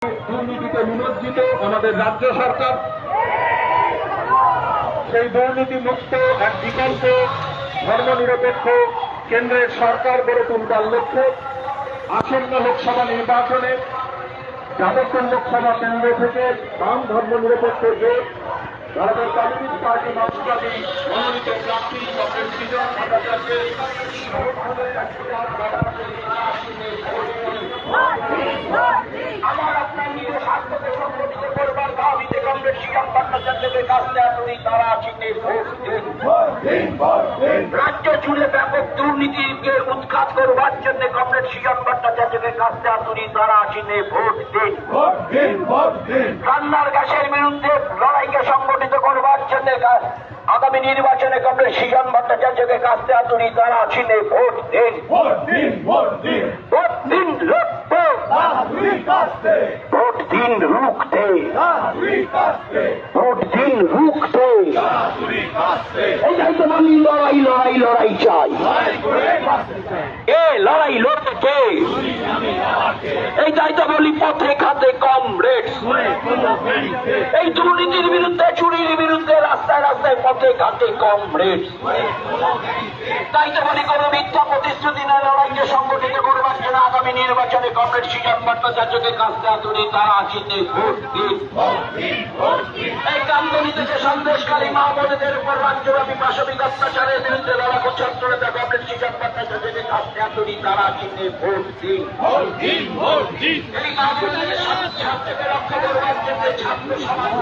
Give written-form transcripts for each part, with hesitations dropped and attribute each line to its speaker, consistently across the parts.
Speaker 1: দুর্নীতিতে নিমজ্জিত আমাদের রাজ্য সরকার সেই দুর্নীতি মুক্ত এক বিকল্প ধর্মনিরপেক্ষ কেন্দ্রের সরকার গড়ে তুলবার লক্ষ্যে আসন্ন লোকসভা নির্বাচনে যাদবপুর লোকসভা কেন্দ্র থেকে বাম ধর্মনিরপেক্ষ জোট ভারতের কমিউনিস্ট পার্টি মার্ক্সবাদী মনোনীত প্রার্থী ডক্টর সৃজন ভট্টাচার্যের আমার আপনার নিজের স্বার্থকে সংগঠিত করবার দাবিতে কংগ্রেস সৃজন ভট্টাচার্যের কাছে আপনি তারা চিহ্নে ভোট দিন। রাজ্য জুড়ে ব্যাপক দুর্নীতিকে উৎখাত করবার জন্য কংগ্রেস সৃজন ভট্টাচার্যের কাছে আপনি তারা চিহ্নে ভোট দিন। রান্নার গ্যাসের বিরুদ্ধে লড়াইকে সংগঠিত করবার জন্য আগামী নির্বাচনে কংগ্রেস সৃজন ভট্টাচার্যকে কাছে আপনি তারা চিহ্নে ভোট দিন। ভোট দিন লড়তে, ভোট দিন রুখতে, ভোট দিন রুখতে। এই যাই তো আমি লড়াই লড়াই লড়াই চাই, এ লড়াই লড়তে। এই যাই তো বলি পথে খাতে কম রেট, এই দুর্নীতির বিরুদ্ধে চুরির বিরুদ্ধে রাস্তায় রাস্তায় পথে ঘাটে কম রেট। তাই তো বলি কোন মিথ্যা প্রতিশ্রুতি নয়, লড়াইকে সংগঠিত করবার জন্য আগামী নির্বাচনে কংগ্রেস সৃজন ভট্টাচার্যকে কাছে আতুরি তারা চিহ্নে ভোট দিন। এই কামদুনি থেকে সন্দেশকারী মা বোনেদের উপর রাজ্যব্যাপী পাশবিক অত্যাচারের বিরুদ্ধে লড়াকু ছাত্রনেতা কংগ্রেস সৃজন ভট্টাচার্যকে কাছে আতুরি তারা চিহ্নে ভোট দিন। এই মা বোনেদের ছাত্রকে রক্ষা করবার জন্য ছাত্র সমাজ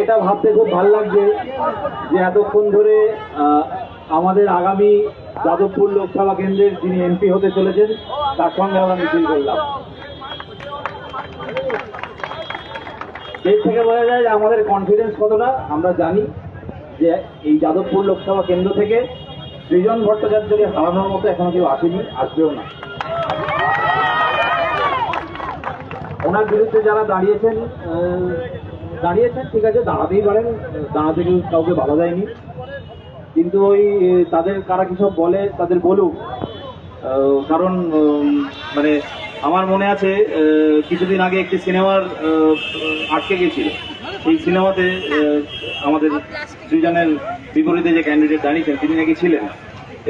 Speaker 2: এটা ভাবতে খুব ভালো লাগছে যে এতক্ষণ ধরে আমাদের আগামী যাদবপুর লোকসভা কেন্দ্রের যিনি এমপি হতে চলেছেন তার সঙ্গে আমরা মিছিল করলাম। এর থেকে বোঝা যায় যে আমাদের কনফিডেন্স কতটা। আমরা জানি যে এই যাদবপুর লোকসভা কেন্দ্র থেকে সৃজন ভট্টাচার্যকে হারানোর মতো এখনো কেউ আসেনি, আসবেও না। ওনার বিরুদ্ধে যারা দাঁড়িয়েছেন ঠিক আছে, দাঁড়াতেই পারেন, দাঁড়াতে কেউ কাউকে বাধা দেয়নি, কিন্তু ওই তাদের কারা কি সব বলে তাদের বলুক। কারণ মানে আমার মনে আছে কিছুদিন আগে একটি সিনেমার আটকে গেছিল, সেই সিনেমাতে আমাদের সৃজনের বিপরীতে যে ক্যান্ডিডেট দাঁড়িয়েছেন তিনি নাকি ছিলেন,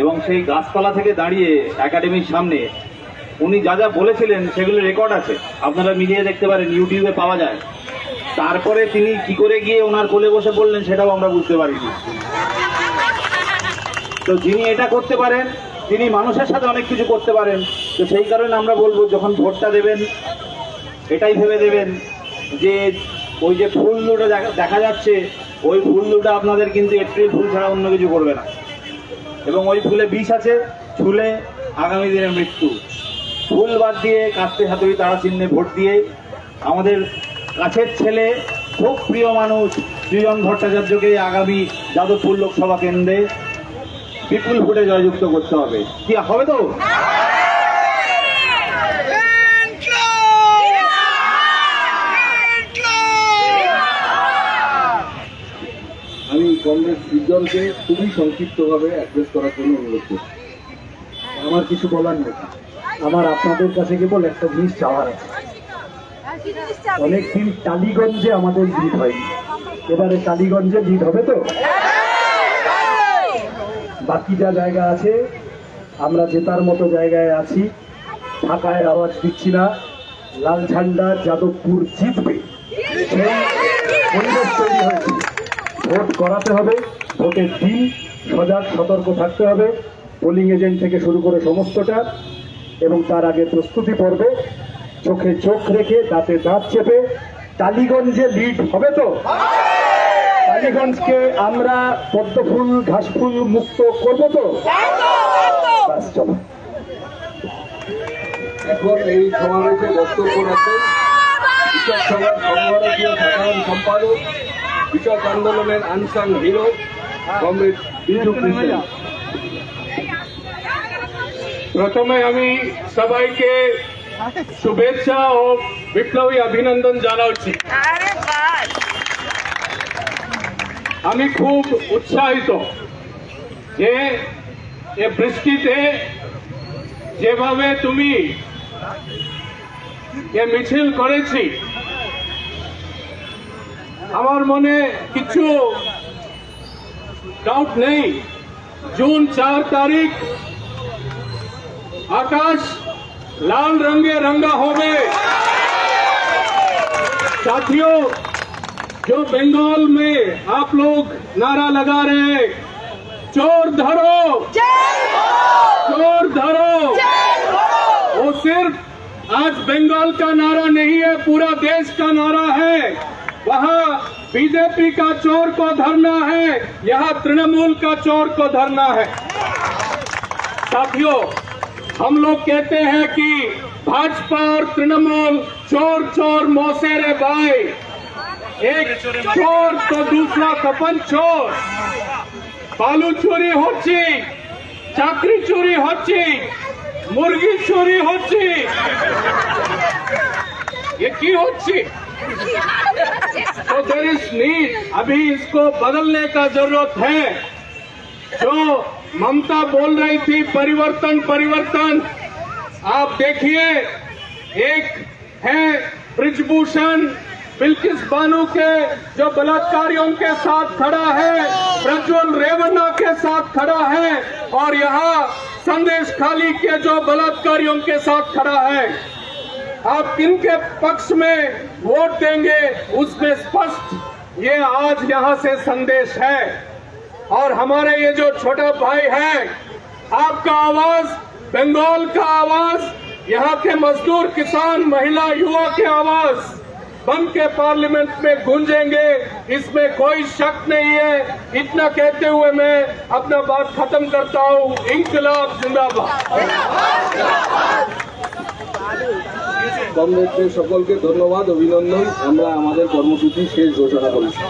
Speaker 2: এবং সেই গাছতলা থেকে দাঁড়িয়ে একাডেমির সামনে উনি যা যা বলেছিলেন সেগুলো রেকর্ড আছে, আপনারা মিলিয়ে দেখতে পারেন, ইউটিউবে পাওয়া যায়। তারপরে তিনি কি করে গিয়ে ওনার কোলে বসে বললেন সেটাও আমরা বুঝতে পারিনি। তো যিনি এটা করতে পারেন তিনি মানুষের সাথে অনেক কিছু করতে পারেন। তো সেই কারণে আমরা বলবো যখন ভোটটা দেবেন এটাই ভেবে দেবেন যে ওই যে ফুল দুটো দেখা যাচ্ছে ওই ফুল দুটো আপনাদের কিন্তু এপ্রিল ফুল ছাড়া অন্য কিছু করবে না, এবং ওই ফুলে বিষ আছে, ছুলে আগামী দিনের মৃত্যু। ফুল বাদ দিয়ে কাস্তে হাতুড়ি তারা চিহ্নে ভোট দিয়ে আমাদের কাছের ছেলে, খুব প্রিয় মানুষ সৃজন ভট্টাচার্যকে আগামী যাদবপুর লোকসভা কেন্দ্রে বিপুল ভোটে জয়যুক্ত করতে হবে। কি হবে তো?
Speaker 3: আমি কংগ্রেস সৃজনকে খুবই সংক্ষিপ্তভাবে অ্যাড্রেস করার জন্য অনুরোধ করছি। আমার কিছু বলার নেই, আমার আপনাদের কাছে কেবল একটা জিনিস চাওয়ার আছে। অনেকদিন টালিগঞ্জে আমাদের লিড হয়নি, এবারে টালিগঞ্জে লিড হবে তো? বাকি যা জায়গা আছে আমরা জেতার মতো জায়গায় আছি, ঢাকায় আওয়াজ দিচ্ছি না, লাল ঝান্ডা যাদবপুর জিতবে সেই পরিবেশ তৈরি হয়েছে। ভোট করাতে হবে, ভোটের দিন সজাগ সতর্ক থাকতে হবে, পোলিং এজেন্ট থেকে শুরু করে সমস্তটা, এবং তার আগে প্রস্তুতি পর্বে চোখে চোখ রেখে দাঁতে দাঁত চেপে টালিগঞ্জে লিড হবে তো? টালিগঞ্জকে আমরা পদ্মফুল ঘাসফুল মুক্ত করব তো? বাস চলো। এখন এই সমাবেশে বক্তব্য রাখেন
Speaker 4: কৃষক সভার সর্বভারতীয় সাধারণ সম্পাদক, কৃষক আন্দোলনের unsung hero comrade Biju Krishna. প্রথমে আমি সবাইকে শুভেচ্ছা ও বিপ্লবী অভিনন্দন জানাচ্ছি। আমি খুব উৎসাহিত যে এ বৃষ্টিতে যেভাবে তুমি এ মিছিল করেছি, আমার মনে কিছু ডাউট নেই। जून 4 तारीख आकाश लाल रंगे रंगा होवे। साथियों, जो बंगाल में आप लोग नारा लगा रहे हैं, चोर धरो, चोर धरो, वो सिर्फ आज बंगाल का नारा नहीं है, पूरा देश का नारा है। वहाँ बीजेपी का चोर को धरना है, यहाँ तृणमूल का चोर को धरना है। साथियों, हम लोग कहते हैं कि भाजपा और तृणमूल चोर चोर मौसेरे भाई, एक चोर तो दूसरा कपन चोर। बालू चोरी होची, चाकरी चोरी होची, मुर्गी चोरी होची, ये की होची? तो देयर इज नीड, अभी इसको बदलने का जरूरत है। जो ममता बोल रही थी परिवर्तन परिवर्तन, आप देखिए, एक है ब्रिजभूषण बिल्किस बानो के जो बलात्कारियों के साथ खड़ा है, प्रज्वल रेवन्ना के साथ खड़ा है, और यहाँ संदेश खाली के जो बलात्कारियों के साथ खड़ा है। आप किनके पक्ष में वोट देंगे उसमें स्पष्ट ये आज यहाँ से संदेश है। और हमारे ये जो छोटा भाई है, आपका आवाज, बंगाल का आवाज, यहाँ के मजदूर, किसान, महिला, युवा के आवाज बन के पार्लियामेंट में गूंजेंगे, इसमें कोई शक नहीं है। इतना कहते हुए मैं अपना बात खत्म करता हूँ। इंकलाब जिंदाबाद। কমরেডদের সকলকে ধন্যবাদ, অভিনন্দন। আমরা আমাদের কর্মসূচি শেষ ঘোষণা করেছি।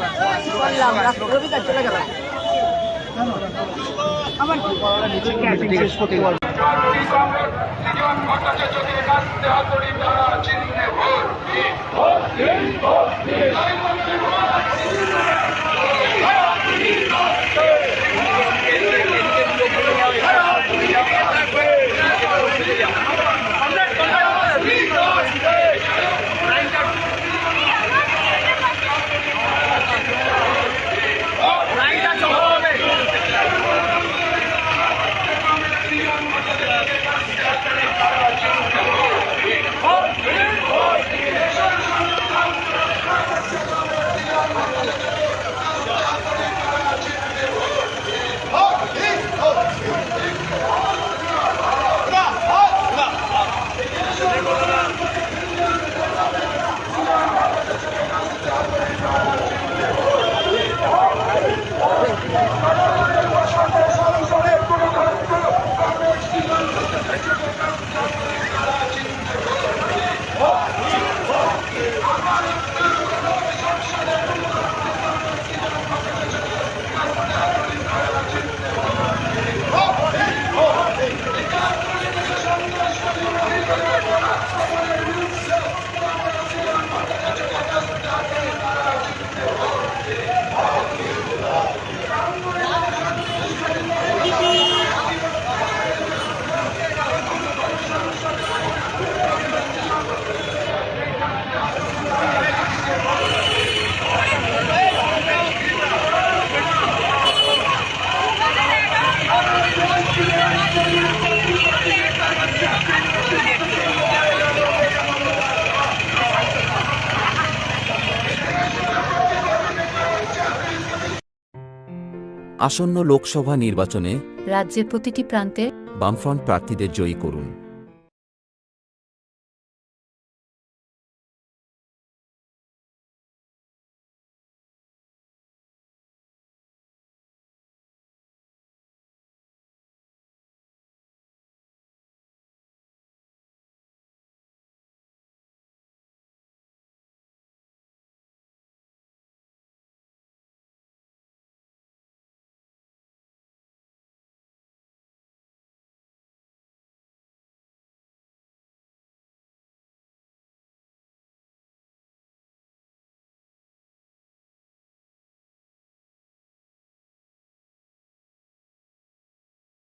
Speaker 5: আসন্ন লোকসভা নির্বাচনে
Speaker 6: রাজ্যের প্রতিটি প্রান্তে
Speaker 5: বামফ্রন্ট প্রার্থীদের জয়ী করুন।